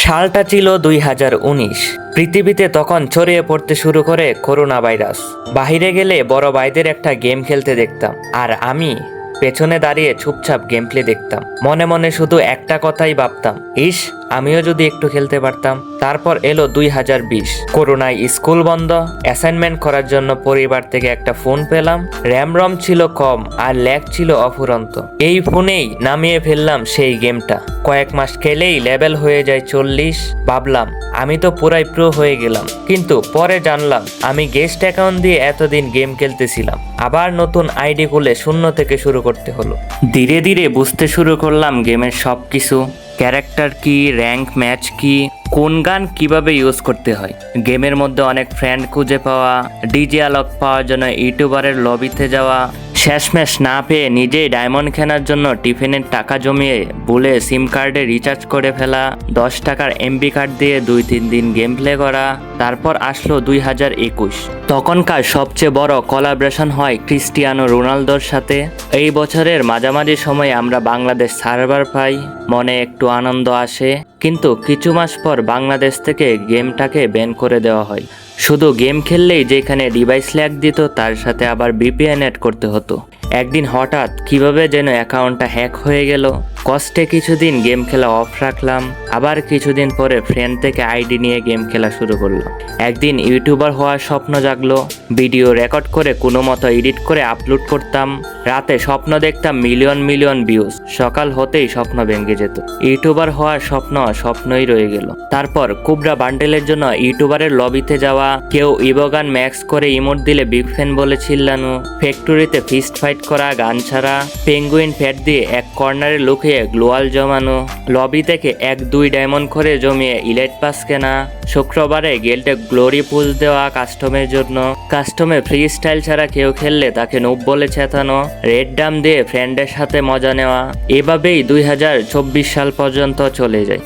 সালটা ছিল 2019। পৃথিবীতে তখন ছড়িয়ে পড়তে শুরু করে করোনা ভাইরাস। বাহিরে গেলে বড় ভাইদের একটা গেম খেলতে দেখতাম, আর আমি পেছনে দাঁড়িয়ে চুপচাপ গেম প্লে দেখতাম। মনে মনে শুধু একটা কথাই ভাবতাম, ইস আমিও যদি একটু খেলতে পারতাম। তারপর এলো 2020। করোনায় স্কুল বন্ধ। অ্যাসাইনমেন্ট করার জন্য পরিবার থেকে একটা ফোন পেলাম। র্যাম রম ছিল কম আর ল্যাগ ছিল অফুরন্ত। এই ফোনেই নামিয়ে ফেললাম সেই গেমটা। কয়েক মাস খেলেই লেভেল হয়ে যায় 40। ভাবলাম আমি তো পুরাই প্রো হয়ে গেলাম, কিন্তু পরে জানলাম আমি গেস্ট অ্যাকাউন্ট দিয়ে এতদিন গেম খেলতেছিলাম। আবার নতুন আইডি খুলে শূন্য থেকে শুরু করতে হলো। ধীরে ধীরে বুঝতে শুরু করলাম গেমের সবকিছু, ক্যারেক্টার কি, র্যাঙ্ক ম্যাচ কি, কোন গান কিভাবে ইউজ করতে হয়। গেমের মধ্যে অনেক ফ্রেন্ড খুঁজে পাওয়া, ডিজে আলোক পাওয়ার জন্য ইউটিউবারের লবিতে যাওয়া, শেষমেশ না পেয়ে নিজেই ডায়মন্ড কেনার জন্য টিফিনের টাকা জমিয়ে ভুলে সিম কার্ডে রিচার্জ করে ফেলা, 10 টাকার এমবি কার্ড দিয়ে 2-3 দিন গেম প্লে করা। তারপর আসলো 2021। তখনকার সবচেয়ে বড় কোলাবরেশন হয় ক্রিস্টিয়ানো রোনালদোর সাথে। এই বছরের মাঝামাঝি সময়ে আমরা বাংলাদেশ সার্ভার পাই, মনে একটু আনন্দ আসে, কিন্তু কিছু মাস পর বাংলাদেশ থেকে গেমটাকে ব্যান করে দেওয়া হয়। শুধু গেম খেললেই যেখানে ডিভাইস ল্যাগ দিত, তার সাথে আবার ভিপিএন অ্যাড করতে হতো। একদিন হঠাৎ কিভাবে যেন অ্যাকাউন্টটা হ্যাক হয়ে গেল। কষ্টে কিছুদিন গেম খেলা অফ রাখলাম, আবার কিছুদিন পরে ফ্রেন্ড থেকে আইডি নিয়ে গেম খেলা শুরু করলাম। একদিন ইউটিউবার হওয়ার স্বপ্ন জাগলো। ভিডিও রেকর্ড করে কোনো মতো এডিট করে আপলোড করতাম। রাতে স্বপ্ন দেখতাম মিলিয়ন মিলিয়ন ভিউজ। সকাল হতেই স্বপ্ন ভেঙে যেত। ইউটিউবার হওয়ার স্বপ্ন স্বপ্নই রয়ে গেল। তারপর কুবরা বান্ডেলের জন্য ইউটিউবারের লবিতে যাওয়া, কেউ ইবোগান ম্যাক্স করে ইমোট দিলে বিগ ফ্যান বলে চিল্লানো, ফ্যাক্টরিতে ফিস্ট ফাইট করা গান ছাড়া, পেঙ্গুইন ফ্যাট দিয়ে এক কর্নারে লুকিয়ে গ্লোয়াল জমানো, লবি থেকে 1-2 ডায়মন্ড করে জমিয়ে ইলাইট পাস কেনা, শুক্রবারে গেল্টে গ্লোরি পুজ দেওয়া কাস্টমের জন্য, কাস্টমে ফ্রি স্টাইল ছাড়া কেউ খেললে তাকে নুব বলে চেতানো, রেড ডাম দিয়ে ফ্রেন্ডের সাথে মজা নেওয়া। এভাবেই 2024 সাল পর্যন্ত চলে যায়।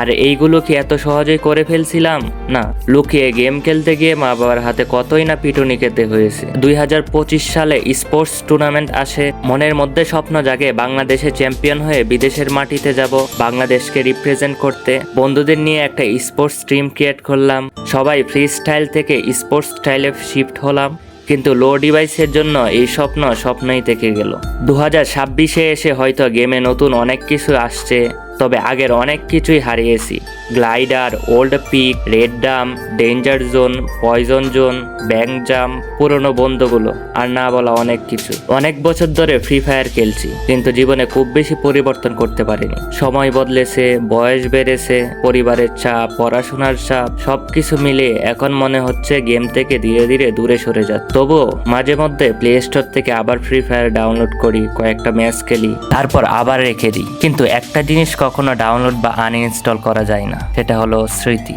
আর এইগুলো কি এত সহজেই করে ফেলছিলাম? না, লুকিয়ে গেম খেলতে গিয়ে মা বাবার হাতে কতই না পিটুনি খেতে হয়েছে। 2025 সালে স্পোর্টস টুর্নামেন্ট আসে। মনের মধ্যে স্বপ্ন জাগে বাংলাদেশে চ্যাম্পিয়ন হয়ে বিদেশের মাটিতে যাব, বাংলাদেশকে রিপ্রেজেন্ট করতে। বন্ধুদের নিয়ে একটা স্পোর্টস টিম ক্রিয়েট করলাম। সবাই ফ্রি স্টাইল থেকে স্পোর্টস স্টাইলে শিফট হলাম, কিন্তু লো ডিভাইসের জন্য এই স্বপ্ন স্বপ্নই থেকে গেল। 2026-এ এসে হয়তো গেমে নতুন অনেক কিছু আসছে, তবে আগের অনেক কিছুই হারিয়েছি। Glider, old peak, red dam, danger zone, poison zone, bank jam, পুরনো বন্ধুগুলো, আর না বলা অনেক কিছু। অনেক বছর ধরে ফ্রি ফায়ার খেলছি, কিন্তু জীবনে খুব বেশি পরিবর্তন করতে পারিনি। সময় বদলেছে, বয়স বেড়েছে, পরিবারের চাপ, পড়াশোনার চাপ, সবকিছু মিলিয়ে এখন মনে হচ্ছে গেম থেকে ধীরে ধীরে দূরে সরে যাচ্ছে। তবুও মাঝে মধ্যে প্লে স্টোর থেকে আবার ফ্রি ফায়ার ডাউনলোড করি, কয়েকটা ম্যাচ খেলি, তারপর আবার রেখে দিই। কিন্তু একটা জিনিস কখনো ডাউনলোড বা আনইনস্টল করা যায় না, সেটা হলো স্মৃতি।